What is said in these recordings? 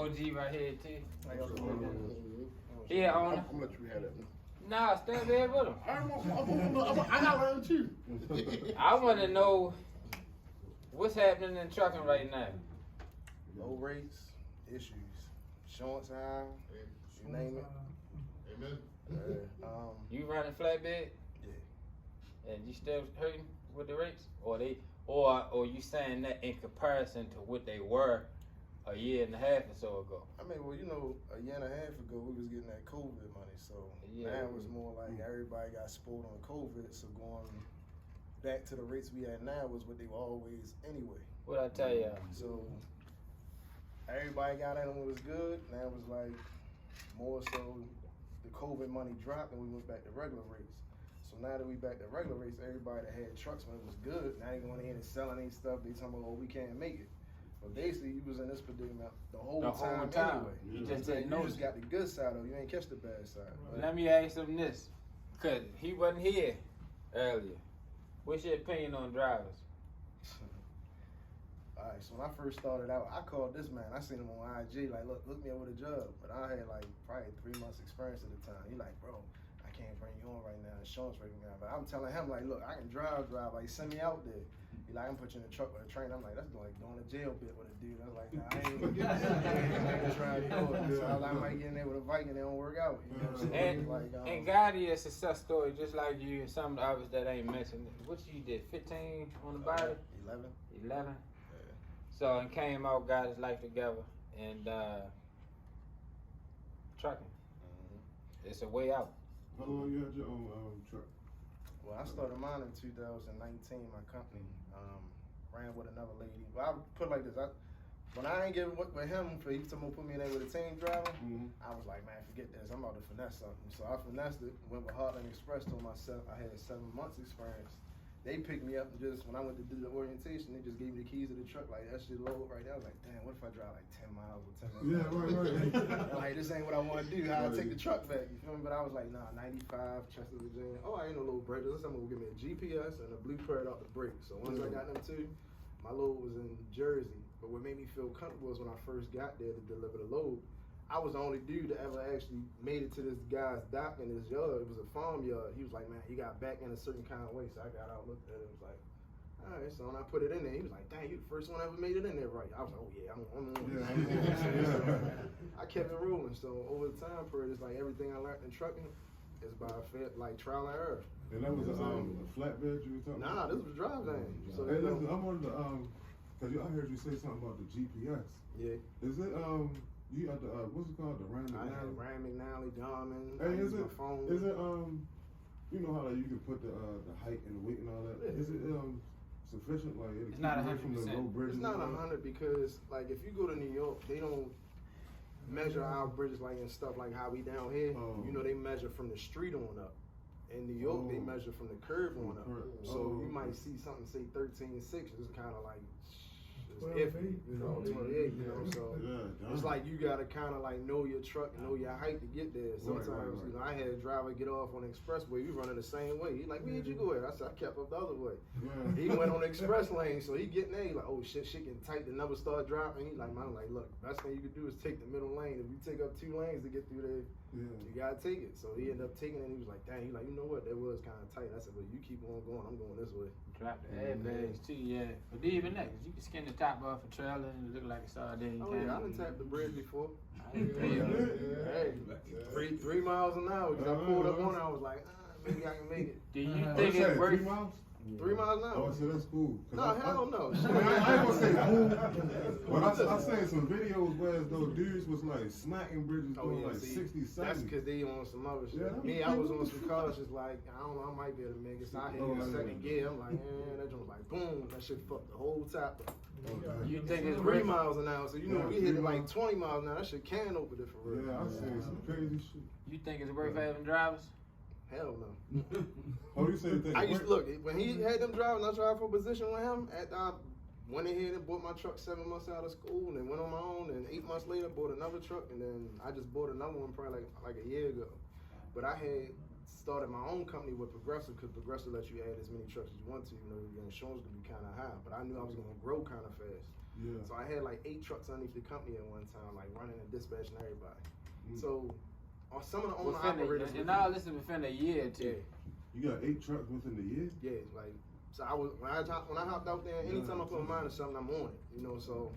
OG right here too. Like, Yeah, on. I'm gonna let you have that one. Nah, stay there with him. I got learn too. I want to know what's happening in trucking right now. Low rates, issues, insurance high, you name it. Amen. You running flatbed? Yeah. And you still hurting with the rates, or you saying that in comparison to what they were a year and a half or so ago? I mean, well, you know, a year and a half ago we was getting that COVID money, so now it was more like everybody got spoiled on COVID, so going back to the rates we had now was what they were always anyway. What I tell y'all? So everybody got in and it was good. Now it was like more so the COVID money dropped and we went back to regular rates. So now that we back to regular rates, everybody that had trucks when it was good, now they going in and selling their stuff. They talking about, oh, we can't make it. But basically, you was in this predicament the whole time anyway. You just didn't know. You just got the good side of it. You ain't catch the bad side. Right. Let me ask him this, because he wasn't here earlier. What's your opinion on drivers? All right, so when I first started out, I called this man. I seen him on IG, like, look me up with a job. But I had like probably 3 months experience at the time. He like, bro, I can't bring you on right now. Insurance rate me out. But I'm telling him like, look, I can drive. Like, send me out there. He like, I'm put you in the truck with a train. I'm like, that's like doing a jail bit with a dude. I was like, nah, I ain't trying to do it. So I was like, I might get in there with a Viking. They don't work out. You know what I'm saying? And Gotti is a success story, just like you and some of the others that ain't mentioned. What you did? 15 on the body? 11. 11. So, and came out, got his life together, and trucking. It's a way out. How long you had your own truck? Well, I started mine in 2019, my company. Ran with another lady. Well, I put it like this. When I ain't getting with him, for he told me to put me in there with a team driver, I was like, man, forget this. I'm about to finesse something. So I finessed it, went with Heartland Express, told myself I had 7 months experience. They picked me up and just, when I went to do the orientation, they just gave me the keys to the truck, like, that shit low right there. I was like, damn, what if I drive like 10 miles or 10 miles? Yeah, right. I'm like, this ain't what I want to do, how I take the truck back, you feel me? But I was like, nah, 95, Chester, Virginia. Oh, I ain't no little brakes. Someone will give me a GPS and a blueprint out the brake. So once I got them two, my load was in Jersey. But what made me feel comfortable was when I first got there to deliver the load, I was the only dude that ever actually made it to this guy's dock in his yard. It was a farm yard. He was like, man, you got back in a certain kind of way. So I got out, looked at it, was like, all right. So when I put it in there, he was like, dang, you the first one ever made it in there right. I was like, oh yeah, I'm on. I kept it rolling. So over the time period, it's like everything I learned in trucking is by like trial and error. And that was a flatbed you were talking about? Nah, this was drive van. So hey, listen, I wanted to, cause I heard you say something about the GPS. Yeah. Is it, you got the what's it called? The Ram McNally? I had Ram McNally, Garmin. Hey, is it? My phone. Is it you know how like you can put the height and the weight and all that? Yeah. Is it sufficient? Like it's not 100%. From the low bridges. It's not 100 because like if you go to New York, they don't measure our bridges like and stuff like how we down here. You know they measure from the street on up. In New York, they measure from the curb on up. So you might see something say 13.6. It's kind of like. It's iffy, you know, 28, you know, so it's like you gotta kind of like know your truck, know your height to get there. Sometimes, you know, I had a driver get off on the expressway, we running the same way. He like, where'd you go at? I said, I kept up the other way. He went on the express lane, so he getting there, he like, oh shit getting tight, the number start dropping. He like, man, like, look, best thing you could do is take the middle lane. If you take up 2 lanes to get through there, you gotta take it. So he ended up taking it, and he was like, dang, he like, you know what, that was kind of tight. I said, well, you keep on going, I'm going this way. Drop the airbags too, yeah. But even that, 'cause you can skin the top off a trailer and it look like a sardine. Oh yeah, I done tapped the bridge before. Hey, 3 miles an hour. Cause I pulled up on it, I was like, maybe I can make it. Do you think it's worth 3 miles? 3 miles an hour. Oh, so that's cool. No, hell no. I ain't gonna say cool. But I seen some videos where those dudes was like smacking bridges going like 60, 70. That's because they on some other shit. Me, I was on some cars just like, I don't know, I might be able to make it. So I hit in second gear. I'm like, that joint was like, boom, that shit fucked the whole top up. You think it's 3 miles an hour, so you know, we hit it like 20 miles an hour, that shit can open it for real. Yeah, I seen some crazy shit. You think it's worth having drivers? Hell no. Oh, you said that? I used to look when he had them driving. I tried for a position with him. I went ahead and bought my truck 7 months out of school, and then went on my own. And 8 months later, bought another truck, and then I just bought another one probably like a year ago. But I had started my own company with Progressive because Progressive lets you add as many trucks as you want to. You know, your insurance can be kind of high. But I knew I was going to grow kind of fast. Yeah. So I had like 8 trucks underneath the company at one time, like running and dispatching everybody. So on some of the owner operators, and all this is within a year or two. You got 8 trucks within the year? Yeah, like so when I hopped out there, anytime I put my mind to something, I'm on it. You know, so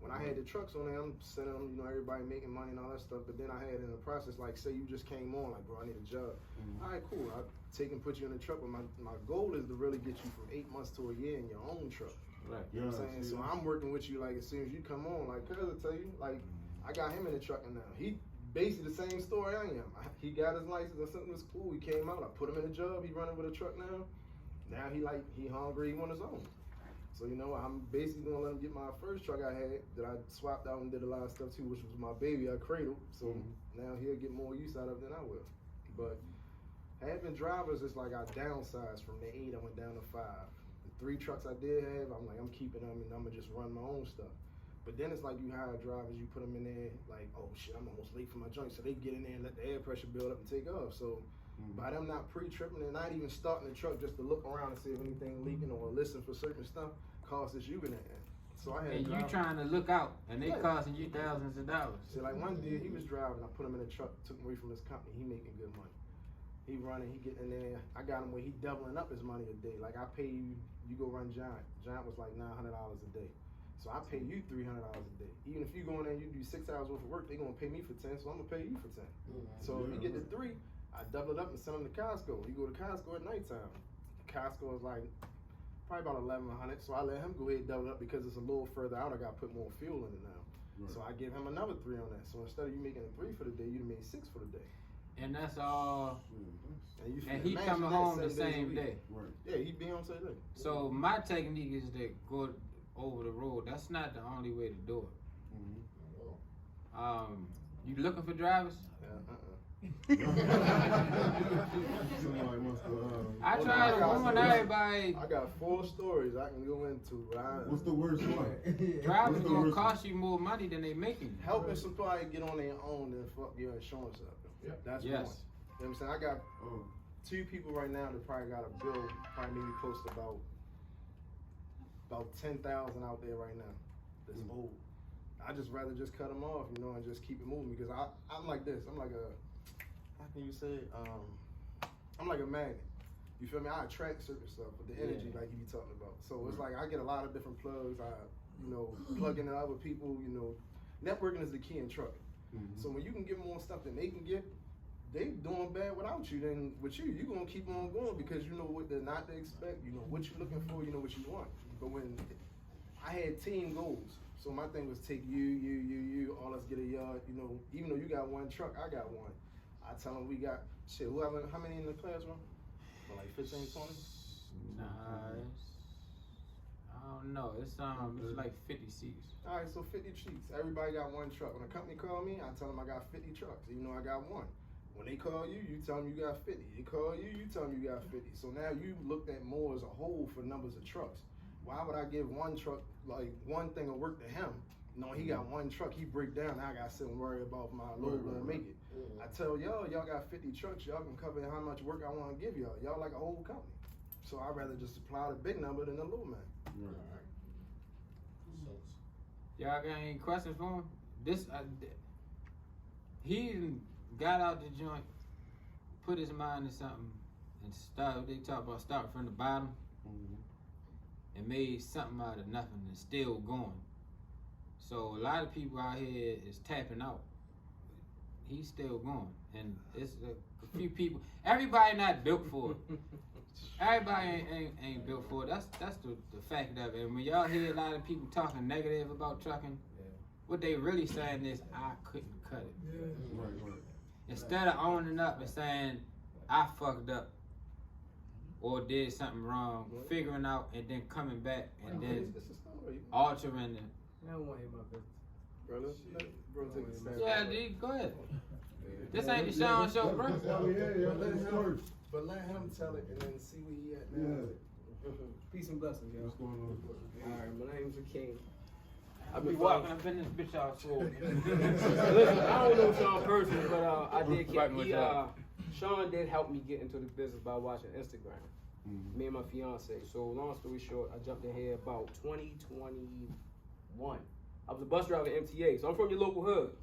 when I had the trucks on there, I'm sending them, you know, everybody making money and all that stuff. But then I had in the process, like, say you just came on, like, bro, I need a job. All right, cool. I take and put you in the truck. But my goal is to really get you from 8 months to a year in your own truck. Right. You know what I'm saying? So I'm working with you, like, as soon as you come on, like, cuz I tell you, like, I got him in the truck now. He basically the same story I am. He got his license or something was cool. He came out. I put him in a job. He running with a truck now. Now he hungry. He want his own. So you know, I'm basically gonna let him get my first truck I had that I swapped out and did a lot of stuff too, which was my baby I cradled. So now he'll get more use out of it than I will. But having drivers is like I downsized from the 8. I went down to 5. The 3 trucks I did have, I'm keeping them and I'm gonna just run my own stuff. But then it's like you hire drivers, you put them in there, like, oh shit, I'm almost late for my joint. So they get in there and let the air pressure build up and take off. So by them not pre-tripping and not even starting the truck just to look around and see if anything leaking or listen for certain stuff, costs us you in that. So I had And you trying to look out, and they costing you thousands of dollars. See, like one day he was driving, I put him in the truck, took him away from his company. He making good money. He running, he getting in there. I got him where he doubling up his money a day. Like I pay you, you go run Giant. Giant was like $900 a day. So I pay you $300 a day. Even if you go in there and you do 6 hours worth of work, they gonna pay me for 10, so I'm gonna pay you for 10. So if you get the 3, I double it up and send them to Costco. You go to Costco at nighttime. Costco is like probably about $1,100, so I let him go ahead and double it up because it's a little further out. I got to put more fuel in it now. Right. So I give him another 3 on that. So instead of you making a 3 for the day, you made 6 for the day. And that's all. And he imagine coming that home the 7 days a same week. day. Right. Yeah, he be on same day. So my technique is to go over the road. That's not the only way to do it. You looking for drivers? I try to warn everybody. I got 4 stories I can go into. What's the worst one? Drivers gonna cost you more money than they making. Helping somebody get on their own and fuck your insurance up. Yep. That's one. You know what I'm saying? I got 2 people right now that probably got a bill, probably maybe close to about 10,000 out there right now. That's old. I just rather just cut them off, you know, and just keep it moving because I'm like this. I'm like a, how can you say? I'm like a magnet. You feel me? I attract certain stuff with the energy, like you be talking about. So it's like I get a lot of different plugs. I, you know, plug into other people. You know, networking is the key in trucking. So when you can get more stuff than they can get, they doing bad without you. Then with you gonna keep on going because you know what they're not to expect. You know what you're looking for. You know what you want. But when I had team goals, so my thing was take you, all us get a yard. You know, even though you got 1 truck, I got 1. I tell them we got shit. Whoever, how many in the classroom? For like 15, 20? Nah, I don't know. It's like 50 seats. All right, so 50 seats. Everybody got 1 truck. When a company call me, I tell them I got 50 trucks. Even though I got 1. When they call you, you tell them you got 50. They call you, you tell them you got 50. So now you looked at more as a whole for numbers of trucks. Why would I give 1 truck, like 1 thing of work to him? No, he got 1 truck, he break down, now I got to sit and worry about my load gonna make it. I tell y'all got 50 trucks, y'all can cover how much work I want to give y'all. Y'all like a whole company. So I'd rather just supply the big number than the little man. Y'all got any questions for him? He got out the joint, put his mind to something, and they talk about starting from the bottom, and made something out of nothing and still going. So a lot of people out here is tapping out. He's still going, and it's a few people. Everybody not built for it. Everybody ain't built for it. That's the fact of it. And when y'all hear a lot of people talking negative about trucking, what they really saying is, I couldn't cut it. Instead of owning up and saying, I fucked up or did something wrong, figuring out and then coming back and then altering it. I don't want to hear my business. Bro, take a stand. Yeah, D, go ahead. This ain't the Sean show, bro. But let him tell it and then see where he at now. Peace and blessings, y'all. What's going on? Alright, my name's King. I be walking up in this bitch all slow. Listen, I don't know Sean personally, but I did. Sean did help me get into the business by watching Instagram. Me and my fiance. So long story short, I jumped in here about 2020. One. I was a bus driver at MTA, so I'm from your local hood.